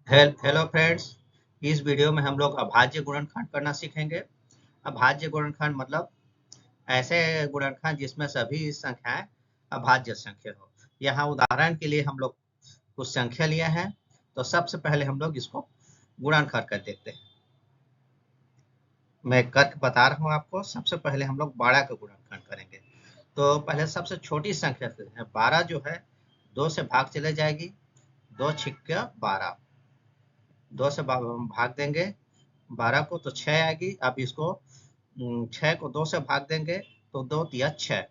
Hello friends. इस video में हम लोग अभाज्य गुणनखंड करना सीखेंगे। अभाज्य गुणनखंड मतलब ऐसे गुणनखंड जिसमें सभी संख्याएं अभाज्य संख्या हो। यहाँ उदाहरण के लिए हम लोग कुछ संख्या लिए हैं। तो सबसे पहले हम लोग इसको गुणनखंड कर देखते हैं। मैं करके बता रहा हूँ आपको। सबसे पहले हम लोग 12 का गुणनखंड करेंगे। तो पहले सबसे छोटी संख्या से है 12 जो है 2 से भाग चले जाएगी। 2 छिक्का 12, 2 से भाग देंगे 12 को तो 6 आएगी। अब इसको 6 को 2 से भाग देंगे तो 2 तिया 6।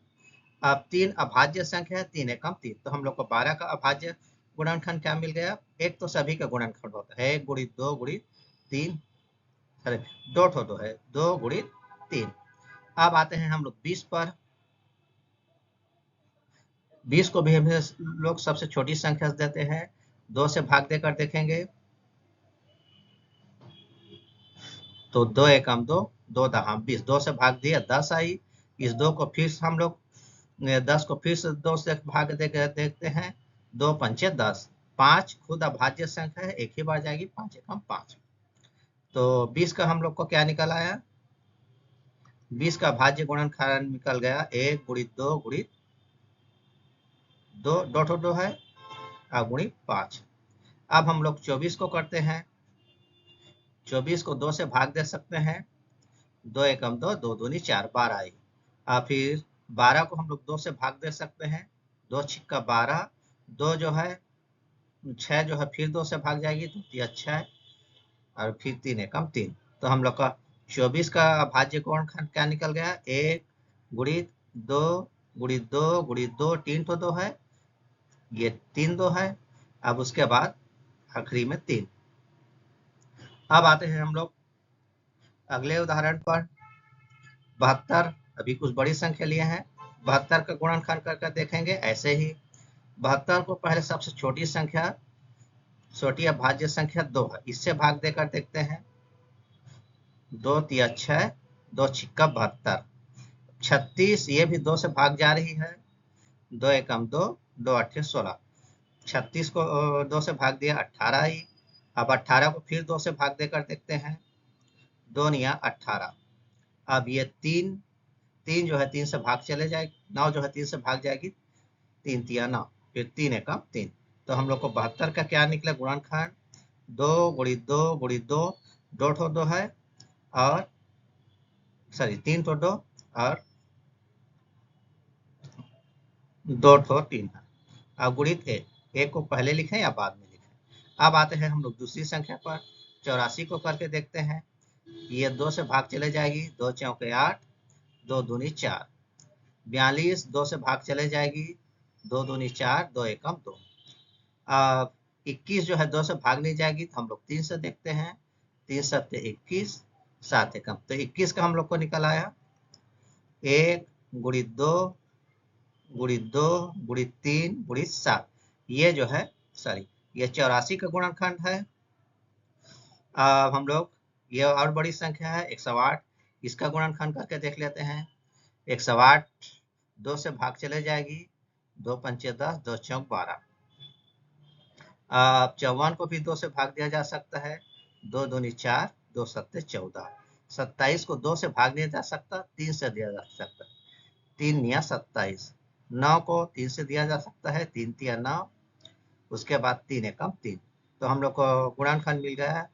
अब 3 अभाज्य संख्या है, 3 एकम 3। तो हम लोग को 12 का अभाज्य गुणनखंड क्या मिल गया? एक तो सभी का गुणनखंड होता है 1 गुणित 2 गुणित 3, अरे 2 ठो 2 है 2 गुणित 3। अब आते हैं हम लोग 20 पर। 20 को भी हम लोग सबसे छोटी संख्या से देते हैं। 2 से भाग देकर देखेंगे तो 2 एकम 2, 2 दहा 20, 2 से भाग दिया 10 आई। इस 2 को फिर से हम लोग 10 को फिर से 2 से भाग देकर देखते हैं। 2 पंचे 10, 5 खुद अभाज्य संख्या है, एक ही बार जाएगी, 5 एकम 5। तो 20 का हम लोग को क्या निकल आया? 20 का अभाज्य गुणनखंड निकल गया 1 गुणित 2 गुणित 2, 2 ठो 2 है, और गुणित 5। अब हम लोग 24 को करते हैं। 24 को 2 से भाग दे सकते हैं। 2 एकम 2, 2 दूनी 4, 12 आई। और फिर 12 को हम लोग 2 से भाग दे सकते हैं। 2 छिक्का 12, 2 जो है 6 जो है फिर 2 से भाग जाएगी तो ये 6 और फिर 3 एकम 3। तो हम लोग का 24 का अभाज्य गुणनखंड क्या निकल गया? 1 गुणित 2 गुणित 2 गुणित 2, 3 तो 2 है, ये 3 2 है। अब उसके बाद आखिरी में 3। अब आते हैं हम लोग अगले उदाहरण पर। 72, अभी कुछ बड़ी संख्या लिए हैं। 72 का गुणनखंड करके देखेंगे ऐसे ही। 72 को पहले सबसे छोटी संख्या, छोटी अभाज्य संख्या 2 है, इससे भाग देकर देखते हैं। 2 तिया 6, 2 छिक्का 72, 36, ये भी 2 से भाग जा रही है। 2 एकम 2, 2 अट्ठे 16, 36 को 2 से भाग दिया 18 आई। अब 18 को फिर 2 से भाग देकर देखते हैं। 2 निया 18। अब ये 3, 3 जो है 3 से भाग चले जाएगी, 9 जो है 3 से भाग जाएगी, 3 तिया 9, फिर 3 एकम 3। तो हम लोग को 72 का क्या निकला गुणनखंड? 2 गुणित 2 गुणित 2, 2 ठो 2 है, और सॉरी 3 ठो 2 और 2 ठो 3 है। अब गुणित 1 को पहले लिखें या बाद में लिखें? अब आते हैं हम लोग दूसरी संख्या पर। 84 को करके देखते हैं। ये 2 से भाग चले जाएगी, 2 चौके 8, 2 दूनी 4। 42, 2 से भाग चले जाएगी, 2 दूनी 4, 2 एकम 2। अब 21 जो है 2 से भाग नहीं जाएगी, तो हम लोग 3 से देखते हैं। 3 सत्ते 21, 7 एकम। तो 21 का हम लोग को निकल आया 1 गुणित 2 गुणित 2 गुणित 3 गुणित 7। ये जो है सॉरी, ये 84 का गुणनखंड है। अब हम लोग ये और बड़ी संख्या है 108, इसका गुणनखंड करके देख लेते हैं। 108 2 से भाग चले जाएगी, 2 पंचे 10, 2 चौक 12। अब 54 को भी 2 से भाग दिया जा सकता है। 2 दूनी 4, 2 सत्ते 14। 27 को 2 से भाग दिया जा सकता, 3 से दिया जा सकता, 3 निया 27। 9 को 3 से दिया जा सकता है, 3 तिया 9, उसके बाद 3 एकम 3। तो हम लोग को गुणनखंड मिल गया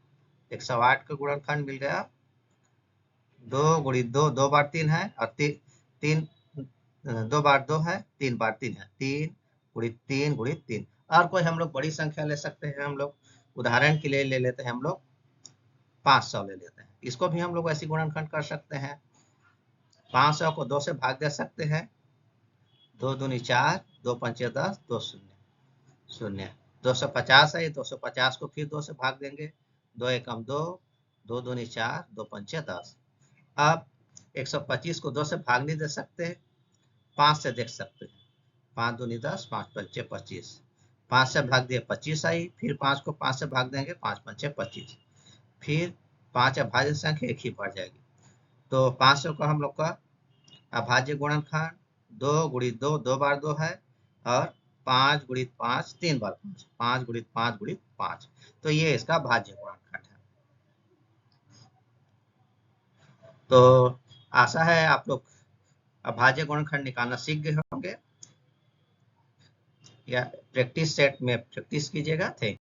108 का गुणनखंड मिल गया 2 गुणित 2, 2 बार 3 है, और 3 2 बार 2 है, 3 बार 3 है, 3 गुणित 3 गुणित 3। और कोई हम लोग बड़ी संख्या ले सकते हैं। हम लोग उदाहरण के लिए ले लेते हैं, हम लोग 500 ले लेते हैं। इसको भी हम लोग ऐसी गुणनखंड कर सकते हैं। 500 को 2 से भाग दे सकते हैं। 2 दूनी 4, 2 पंचे 10, 2 शून्य शून्य। 250 है, 250 को फिर 2 से भाग देंगे। 2 एकम 2, 2 दूनी 4, 2 पंचे 10। अब 125 को 2 से भाग नहीं दे सकते, 5 से देख सकते हैं। 5 दूनी 10, 5 पंचे 25, 5 से भाग दिए 25 आई। फिर 5 को 5 से भाग देंगे, 5 पंचे 25, फिर 5 अभाज्य संख्या एक ही बढ़ जाएगी। तो 500 का हम लोग का अभाज्य गुणनखंड 2 गुणित 2, 2 बार 2 है, और 5 गुणित 5 3 बार 5, 5 गुणित 5 गुणित 5। तो ये इसका भाज्य गुणनखंड है। तो आशा है आप लोग अभाज्य गुणनखंड निकालना सीख गए होंगे, या प्रैक्टिस सेट में प्रैक्टिस कीजिएगा। थे